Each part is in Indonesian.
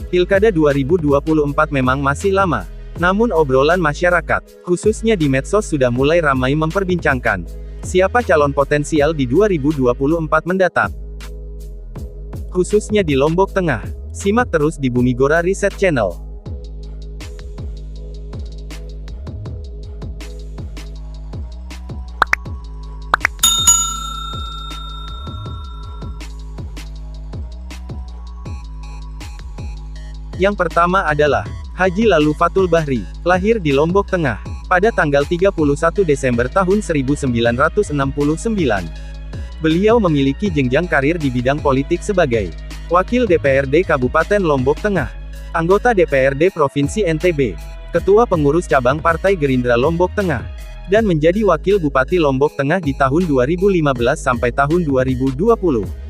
Pilkada 2024 memang masih lama. Namun obrolan masyarakat, khususnya di medsos sudah mulai ramai memperbincangkan siapa calon potensial di 2024 mendatang. Khususnya di Lombok Tengah. Simak terus di Bumigora Riset Channel. Yang pertama adalah Haji Lalu Fathul Bahri, lahir di Lombok Tengah pada tanggal 31 Desember tahun 1969. Beliau memiliki jenjang karir di bidang politik sebagai Wakil DPRD Kabupaten Lombok Tengah, anggota DPRD Provinsi NTB, Ketua Pengurus Cabang Partai Gerindra Lombok Tengah, dan menjadi Wakil Bupati Lombok Tengah di tahun 2015 sampai tahun 2020.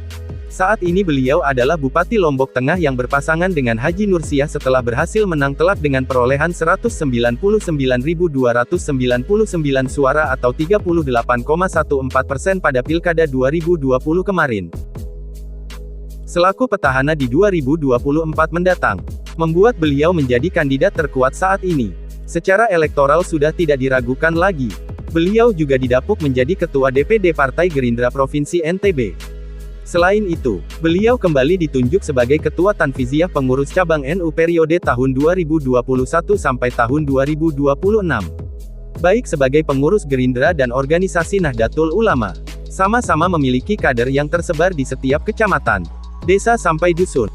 Saat ini beliau adalah Bupati Lombok Tengah yang berpasangan dengan Haji Nursiah setelah berhasil menang telak dengan perolehan 199.299 suara atau 38,14% pada Pilkada 2020 kemarin. Selaku petahana di 2024 mendatang, membuat beliau menjadi kandidat terkuat saat ini. Secara elektoral sudah tidak diragukan lagi. Beliau juga didapuk menjadi Ketua DPD Partai Gerindra Provinsi NTB. Selain itu, beliau kembali ditunjuk sebagai Ketua Tanfiziah Pengurus Cabang NU periode tahun 2021 sampai tahun 2026. Baik sebagai pengurus Gerindra dan organisasi Nahdlatul Ulama, sama-sama memiliki kader yang tersebar di setiap kecamatan, desa sampai dusun.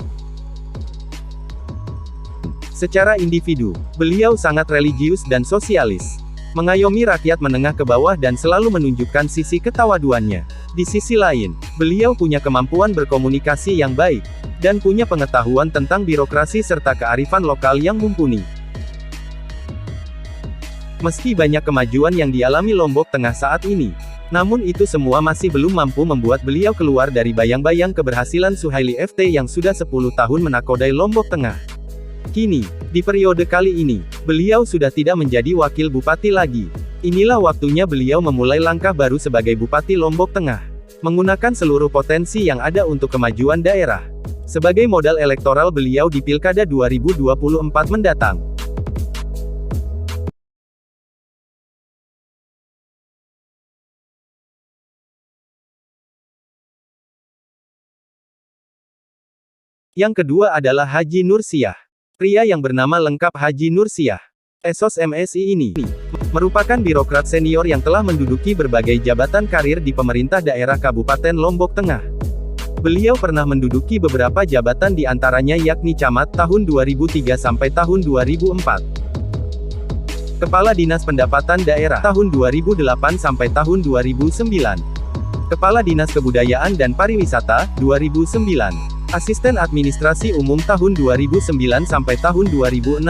Secara individu, beliau sangat religius dan sosialis, mengayomi rakyat menengah ke bawah dan selalu menunjukkan sisi ketawaduannya. Di sisi lain, beliau punya kemampuan berkomunikasi yang baik, dan punya pengetahuan tentang birokrasi serta kearifan lokal yang mumpuni. Meski banyak kemajuan yang dialami Lombok Tengah saat ini, namun itu semua masih belum mampu membuat beliau keluar dari bayang-bayang keberhasilan Suhaili FT yang sudah 10 tahun menakodai Lombok Tengah. Kini, di periode kali ini, beliau sudah tidak menjadi wakil bupati lagi. Inilah waktunya beliau memulai langkah baru sebagai Bupati Lombok Tengah, menggunakan seluruh potensi yang ada untuk kemajuan daerah. Sebagai modal elektoral beliau di Pilkada 2024 mendatang. Yang kedua adalah Haji Nursiah. Pria yang bernama lengkap Haji Nursiah Esos MSI ini merupakan birokrat senior yang telah menduduki berbagai jabatan karir di pemerintah daerah Kabupaten Lombok Tengah. Beliau pernah menduduki beberapa jabatan di antaranya yakni Camat tahun 2003 sampai tahun 2004, Kepala Dinas Pendapatan Daerah tahun 2008 sampai tahun 2009, Kepala Dinas Kebudayaan dan Pariwisata 2009, Asisten Administrasi Umum tahun 2009 sampai tahun 2016.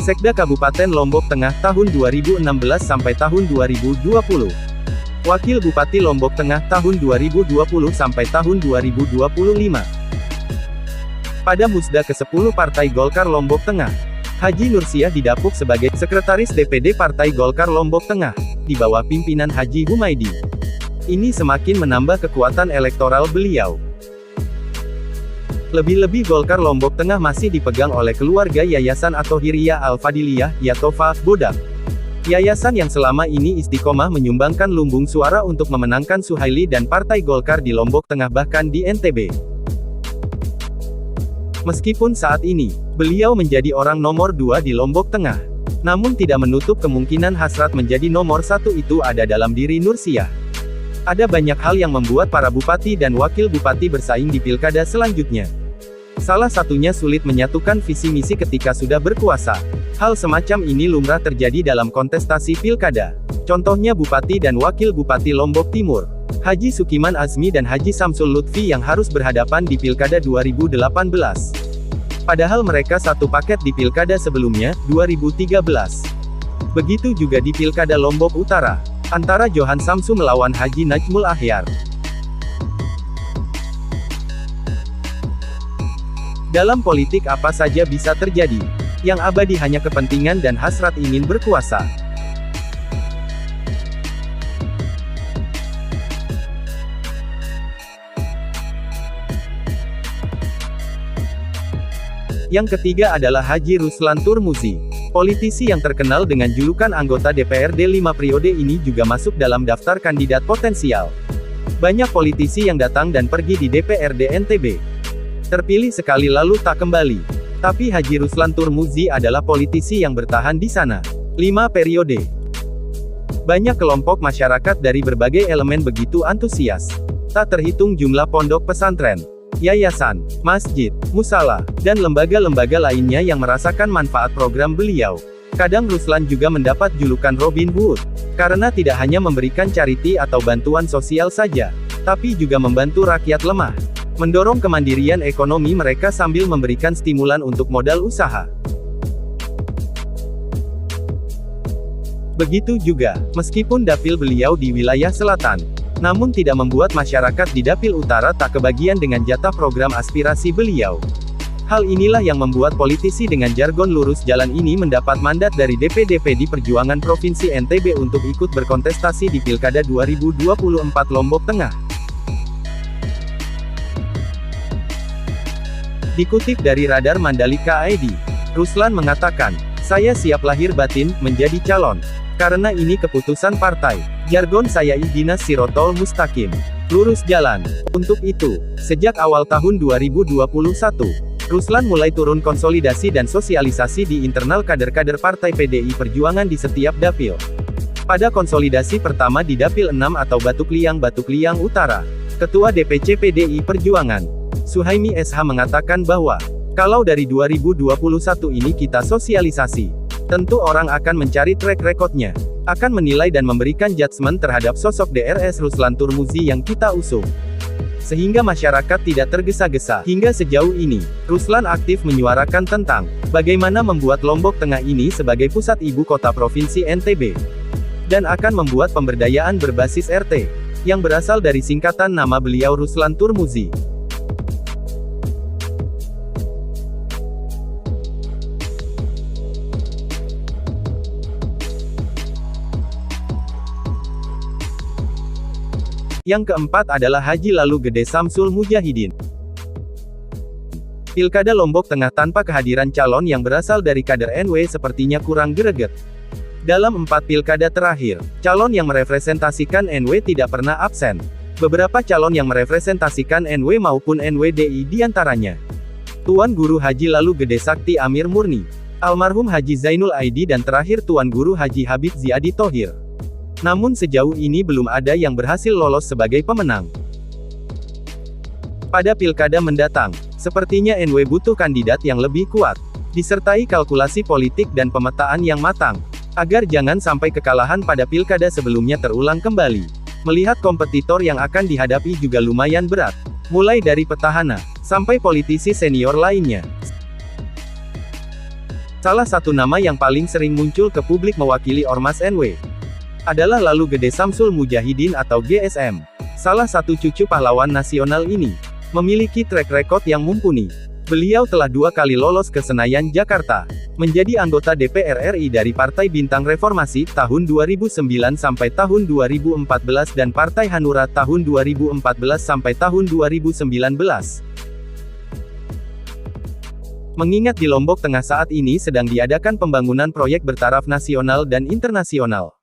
Sekda Kabupaten Lombok Tengah tahun 2016 sampai tahun 2020. Wakil Bupati Lombok Tengah tahun 2020 sampai tahun 2025. Pada Musda ke-10 Partai Golkar Lombok Tengah, Haji Nursiah didapuk sebagai Sekretaris DPD Partai Golkar Lombok Tengah, di bawah pimpinan Haji Humaidi. Ini semakin menambah kekuatan elektoral beliau. Lebih-lebih Golkar Lombok Tengah masih dipegang oleh keluarga Yayasan At-Thohiriyah Al-Fadiliyah, Yatofa, Bodak. Yayasan yang selama ini istiqomah menyumbangkan lumbung suara untuk memenangkan Suhaili dan Partai Golkar di Lombok Tengah bahkan di NTB. Meskipun saat ini, beliau menjadi orang nomor 2 di Lombok Tengah, namun tidak menutup kemungkinan hasrat menjadi nomor 1 itu ada dalam diri Nursiah. Ada banyak hal yang membuat para bupati dan wakil bupati bersaing di pilkada selanjutnya. Salah satunya sulit menyatukan visi misi ketika sudah berkuasa. Hal semacam ini lumrah terjadi dalam kontestasi pilkada. Contohnya Bupati dan Wakil Bupati Lombok Timur, Haji Sukiman Azmi dan Haji Samsul Lutfi yang harus berhadapan di Pilkada 2018. Padahal mereka satu paket di Pilkada sebelumnya, 2013. Begitu juga di Pilkada Lombok Utara, antara Johan Samsu melawan Haji Najmul Ahyar. Dalam politik apa saja bisa terjadi. Yang abadi hanya kepentingan dan hasrat ingin berkuasa. Yang ketiga adalah Haji Ruslan Turmuzi. Politisi yang terkenal dengan julukan anggota DPRD 5 periode ini juga masuk dalam daftar kandidat potensial. Banyak politisi yang datang dan pergi di DPRD NTB. Terpilih sekali lalu tak kembali. Tapi Haji Ruslan Turmuzi adalah politisi yang bertahan di sana 5 periode. Banyak kelompok masyarakat dari berbagai elemen begitu antusias. Tak terhitung jumlah pondok pesantren, yayasan, masjid, musala, dan lembaga-lembaga lainnya yang merasakan manfaat program beliau. Kadang Ruslan juga mendapat julukan Robin Hood, karena tidak hanya memberikan charity atau bantuan sosial saja, tapi juga membantu rakyat lemah, mendorong kemandirian ekonomi mereka sambil memberikan stimulan untuk modal usaha. Begitu juga, meskipun dapil beliau di wilayah selatan, namun tidak membuat masyarakat di dapil utara tak kebagian dengan jatah program aspirasi beliau. Hal inilah yang membuat politisi dengan jargon lurus jalan ini mendapat mandat dari DPD Perjuangan Provinsi NTB untuk ikut berkontestasi di Pilkada 2024 Lombok Tengah. Dikutip dari Radar Mandalika ID, Ruslan mengatakan, "Saya siap lahir batin menjadi calon. Karena ini keputusan partai. Jargon saya ihdinas sirotol mustaqim. Lurus jalan. Untuk itu, sejak awal tahun 2021, Ruslan mulai turun konsolidasi dan sosialisasi di internal kader-kader Partai PDI Perjuangan di setiap dapil. Pada konsolidasi pertama di Dapil 6 atau Batu Kliang Utara, Ketua DPC PDI Perjuangan, Suhaimi SH mengatakan bahwa, kalau dari 2021 ini kita sosialisasi, tentu orang akan mencari track recordnya, akan menilai dan memberikan judgement terhadap sosok DRS Ruslan Turmuzi yang kita usung. Sehingga masyarakat tidak tergesa-gesa. Hingga sejauh ini, Ruslan aktif menyuarakan tentang bagaimana membuat Lombok Tengah ini sebagai pusat ibu kota Provinsi NTB. Dan akan membuat pemberdayaan berbasis RT, yang berasal dari singkatan nama beliau Ruslan Turmuzi. Yang keempat adalah Haji Lalu Gede Samsul Mujahidin. Pilkada Lombok Tengah tanpa kehadiran calon yang berasal dari kader NW sepertinya kurang greget. Dalam 4 pilkada terakhir, calon yang merepresentasikan NW tidak pernah absen. Beberapa calon yang merepresentasikan NW maupun NWDI diantaranya Tuan Guru Haji Lalu Gede Sakti Amir Murni, almarhum Haji Zainul Aidi dan terakhir Tuan Guru Haji Habib Ziadi Thohir. Namun sejauh ini belum ada yang berhasil lolos sebagai pemenang. Pada pilkada mendatang, sepertinya NW butuh kandidat yang lebih kuat, disertai kalkulasi politik dan pemetaan yang matang, agar jangan sampai kekalahan pada pilkada sebelumnya terulang kembali. Melihat kompetitor yang akan dihadapi juga lumayan berat, mulai dari petahana, sampai politisi senior lainnya. Salah satu nama yang paling sering muncul ke publik mewakili Ormas NW adalah Lalu Gede Samsul Mujahidin atau GSM. Salah satu cucu pahlawan nasional ini memiliki track record yang mumpuni. Beliau telah 2 kali lolos ke Senayan, Jakarta, menjadi anggota DPR RI dari Partai Bintang Reformasi tahun 2009 sampai tahun 2014 dan Partai Hanura tahun 2014 sampai tahun 2019. Mengingat di Lombok Tengah saat ini sedang diadakan pembangunan proyek bertaraf nasional dan internasional,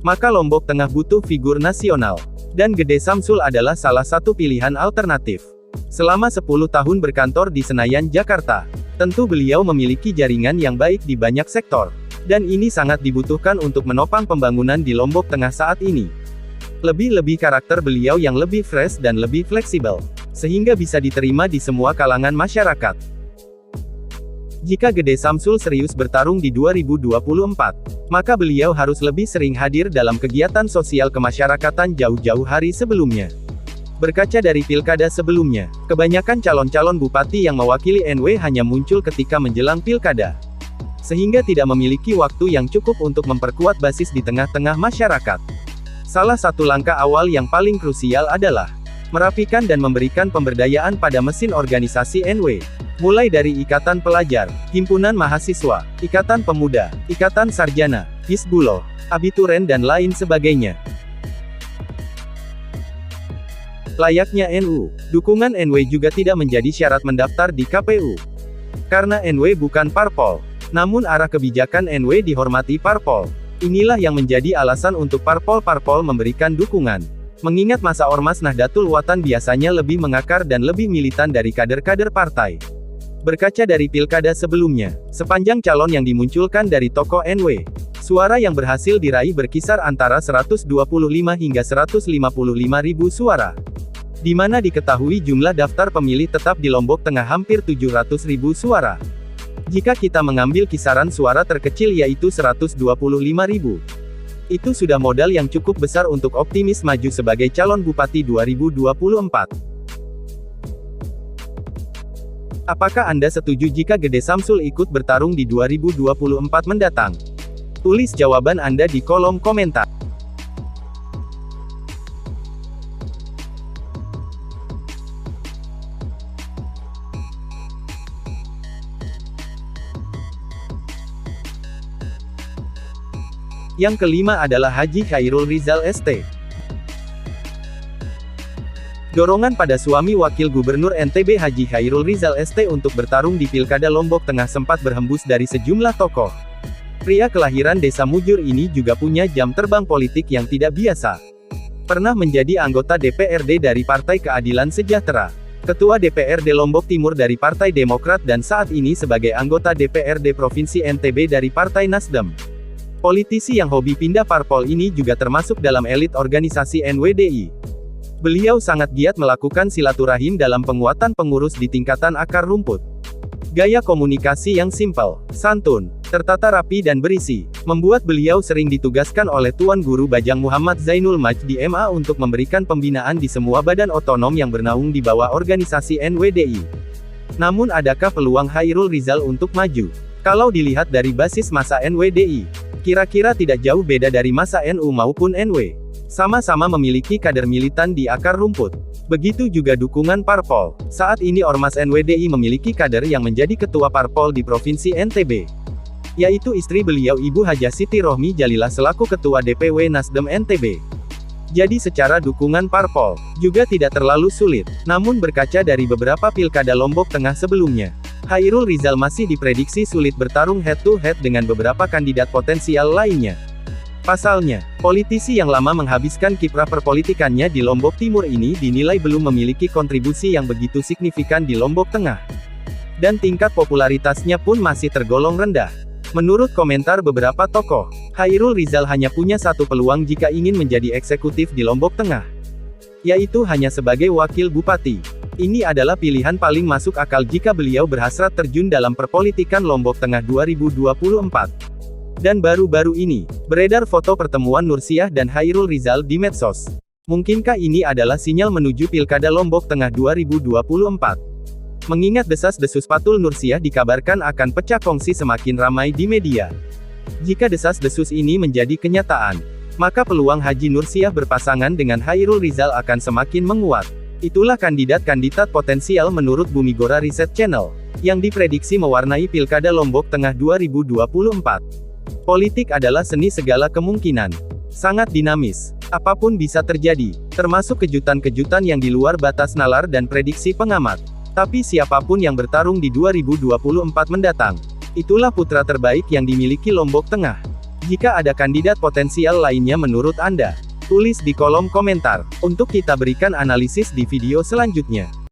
maka Lombok Tengah butuh figur nasional. Dan Gede Samsul adalah salah satu pilihan alternatif. Selama 10 tahun berkantor di Senayan, Jakarta, tentu beliau memiliki jaringan yang baik di banyak sektor. Dan ini sangat dibutuhkan untuk menopang pembangunan di Lombok Tengah saat ini. Lebih-lebih karakter beliau yang lebih fresh dan lebih fleksibel, sehingga bisa diterima di semua kalangan masyarakat. Jika Gede Samsul serius bertarung di 2024, maka beliau harus lebih sering hadir dalam kegiatan sosial kemasyarakatan jauh-jauh hari sebelumnya. Berkaca dari pilkada sebelumnya, kebanyakan calon-calon bupati yang mewakili NW hanya muncul ketika menjelang pilkada, sehingga tidak memiliki waktu yang cukup untuk memperkuat basis di tengah-tengah masyarakat. Salah satu langkah awal yang paling krusial adalah merapikan dan memberikan pemberdayaan pada mesin organisasi NW. Mulai dari Ikatan Pelajar, Himpunan Mahasiswa, Ikatan Pemuda, Ikatan Sarjana, Hizbullah, Abituren dan lain sebagainya. Layaknya NU, dukungan NW juga tidak menjadi syarat mendaftar di KPU. Karena NW bukan parpol. Namun arah kebijakan NW dihormati parpol. Inilah yang menjadi alasan untuk parpol-parpol memberikan dukungan. Mengingat masa Ormas Nahdlatul Watan biasanya lebih mengakar dan lebih militan dari kader-kader partai. Berkaca dari pilkada sebelumnya, sepanjang calon yang dimunculkan dari tokoh NW, suara yang berhasil diraih berkisar antara 125 hingga 155 ribu suara. Di mana diketahui jumlah daftar pemilih tetap di Lombok Tengah hampir 700 ribu suara. Jika kita mengambil kisaran suara terkecil yaitu 125 ribu. Itu sudah modal yang cukup besar untuk optimis maju sebagai calon bupati 2024. Apakah Anda setuju jika Gede Samsul ikut bertarung di 2024 mendatang? Tulis jawaban Anda di kolom komentar. Yang kelima adalah Haji Khairul Rizal ST. Dorongan pada suami Wakil Gubernur NTB Haji Khairul Rizal ST untuk bertarung di Pilkada Lombok Tengah sempat berhembus dari sejumlah tokoh. Pria kelahiran Desa Mujur ini juga punya jam terbang politik yang tidak biasa. Pernah menjadi anggota DPRD dari Partai Keadilan Sejahtera, Ketua DPRD Lombok Timur dari Partai Demokrat dan saat ini sebagai anggota DPRD Provinsi NTB dari Partai Nasdem. Politisi yang hobi pindah parpol ini juga termasuk dalam elit organisasi NWDI. Beliau sangat giat melakukan silaturahim dalam penguatan pengurus di tingkatan akar rumput. Gaya komunikasi yang simpel, santun, tertata rapi dan berisi, membuat beliau sering ditugaskan oleh Tuan Guru Bajang Muhammad Zainul Majd di MA untuk memberikan pembinaan di semua badan otonom yang bernaung di bawah organisasi NWDI. Namun adakah peluang Khairul Rizal untuk maju? Kalau dilihat dari basis massa NWDI, kira-kira tidak jauh beda dari masa NU maupun NW. Sama-sama memiliki kader militan di akar rumput. Begitu juga dukungan parpol. Saat ini Ormas NWDI memiliki kader yang menjadi ketua parpol di Provinsi NTB. Yaitu istri beliau Ibu Hajah Siti Rohmi Jalilah selaku Ketua DPW Nasdem NTB. Jadi secara dukungan parpol, juga tidak terlalu sulit. Namun berkaca dari beberapa pilkada Lombok Tengah sebelumnya, Khairul Rizal masih diprediksi sulit bertarung head-to-head dengan beberapa kandidat potensial lainnya. Pasalnya, politisi yang lama menghabiskan kiprah perpolitikannya di Lombok Timur ini dinilai belum memiliki kontribusi yang begitu signifikan di Lombok Tengah. Dan tingkat popularitasnya pun masih tergolong rendah. Menurut komentar beberapa tokoh, Khairul Rizal hanya punya satu peluang jika ingin menjadi eksekutif di Lombok Tengah. Yaitu hanya sebagai wakil bupati. Ini adalah pilihan paling masuk akal jika beliau berhasrat terjun dalam perpolitikan Lombok Tengah 2024. Dan baru-baru ini, beredar foto pertemuan Nursiah dan Khairul Rizal di medsos. Mungkinkah ini adalah sinyal menuju Pilkada Lombok Tengah 2024? Mengingat desas-desus Patul Nursiah dikabarkan akan pecah kongsi semakin ramai di media. Jika desas-desus ini menjadi kenyataan, maka peluang Haji Nursiah berpasangan dengan Khairul Rizal akan semakin menguat. Itulah kandidat-kandidat potensial menurut Bumigora Research Channel, yang diprediksi mewarnai Pilkada Lombok Tengah 2024. Politik adalah seni segala kemungkinan. Sangat dinamis. Apapun bisa terjadi, termasuk kejutan-kejutan yang di luar batas nalar dan prediksi pengamat. Tapi siapapun yang bertarung di 2024 mendatang, itulah putra terbaik yang dimiliki Lombok Tengah. Jika ada kandidat potensial lainnya menurut Anda, tulis di kolom komentar, untuk kita berikan analisis di video selanjutnya.